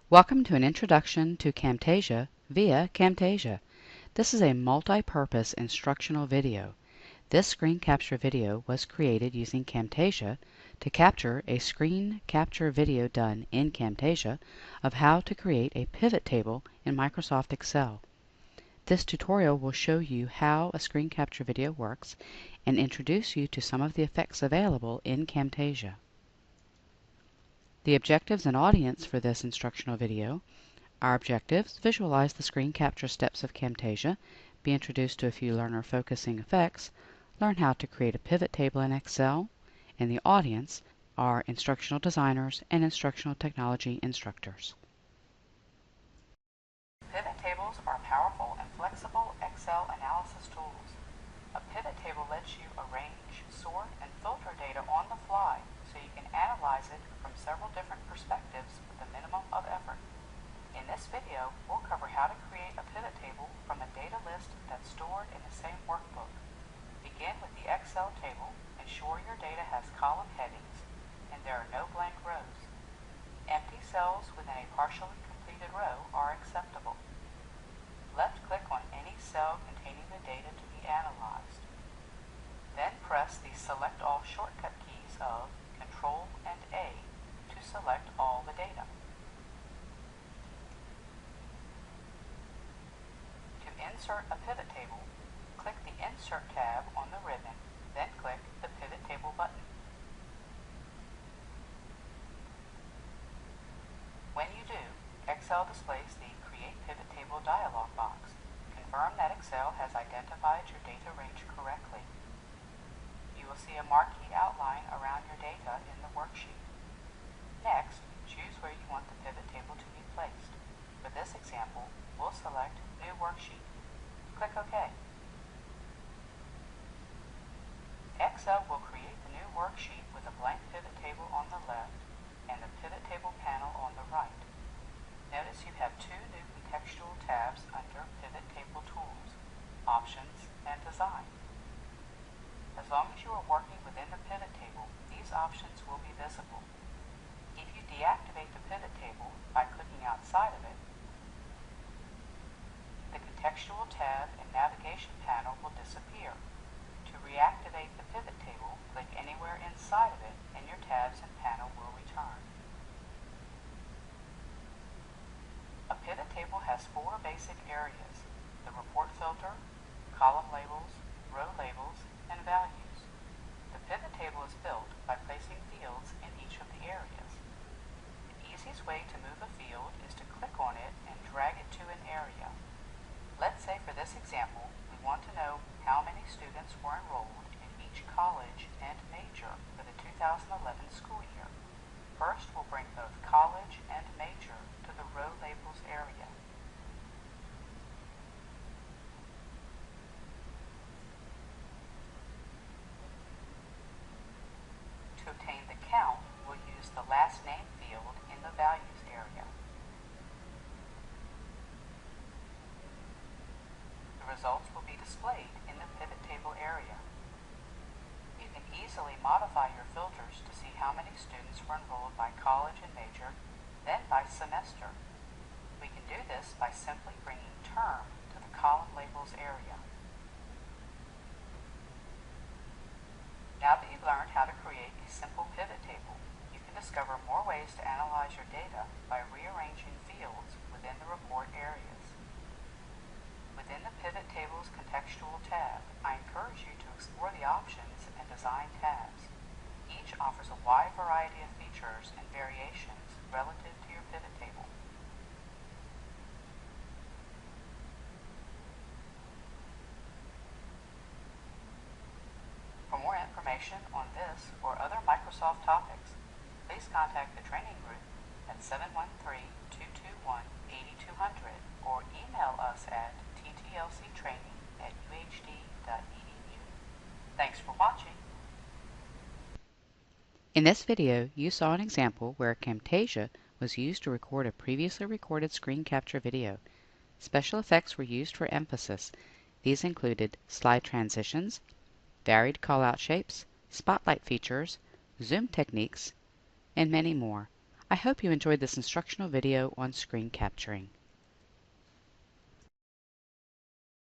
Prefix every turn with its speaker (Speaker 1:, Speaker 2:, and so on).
Speaker 1: Welcome to an introduction to Camtasia via Camtasia. This is a multi-purpose instructional video. This screen capture video was created using Camtasia to capture a screen capture video done in Camtasia of how to create a pivot table in Microsoft Excel. This tutorial will show you how a screen capture video works and introduce you to some of the effects available in Camtasia. The objectives and audience for this instructional video. Our objectives: visualize the screen capture steps of Camtasia, be introduced to a few learner-focusing effects, learn how to create a pivot table in Excel, and the audience are instructional designers and instructional technology instructors.
Speaker 2: Pivot tables are powerful and flexible Excel analysis tools. A pivot table lets you arrange, sort, and filter data on the fly so you can analyze it from several different perspectives with a minimum of effort. In this video, we'll cover how to create a pivot table from a data list that's stored in the same workbook. Begin with the Excel table. Ensure your data has column headings and there are no blank rows. Empty cells within a partially completed row are acceptable. Left-click on any cell containing the data to be analyzed. Then press the Select All shortcut keys of Control and A to select all the data. To insert a pivot table, click the Insert tab on the ribbon, then click the Pivot Table button. When you do, Excel displays the Create Pivot Table dialog box. Confirm that Excel has identified your data range correctly. You will see a marquee outline around your data in the worksheet. Next, choose where you want the pivot table to be placed. For this example, we'll select New Worksheet. Click OK. Excel will create the new worksheet with a blank pivot table on the left and the pivot table panel on the right. Notice you have two new contextual tabs under Pivot Table Tools, Options and Design. As long as you are working within the pivot table, these options will be visible. If you deactivate the pivot table by clicking outside of it, the contextual tab and navigation panel will disappear. To reactivate the pivot table, click anywhere inside of it and your tabs and panel will return. A pivot table has four basic areas: the report filter, column labels, row labels, and values. The pivot table is built by placing fields in each of the areas. The easiest way to move a field is to click on it and drag it to an area. Let's say for this example, we want to know how many students were enrolled in each college and major for the 2011 school year. First, we'll bring both college and major to the row labels area. To obtain the count, we'll use the last name field in the values area. The results will be displayed in the pivot table area. You can easily modify your filters to see how many students were enrolled by college and major, then by semester. We can do this by simply bringing term to the column labels area. Now that you've learned how to create a simple pivot table, you can discover more ways to analyze your data by rearranging fields within the report areas. Within the Pivot Table's Contextual tab, I encourage you to explore the Options and Design tabs. Each offers a wide variety of features and variations relative to your pivot table. For more information on this or other Microsoft topics, please contact the training group at 713-221-8200 or email us at tlctraining@uhd.edu. Thanks for watching.
Speaker 1: In this video, you saw an example where Camtasia was used to record a previously recorded screen capture video. Special effects were used for emphasis. These included slide transitions, varied callout shapes, spotlight features, zoom techniques, and many more. I hope you enjoyed this instructional video on screen capturing.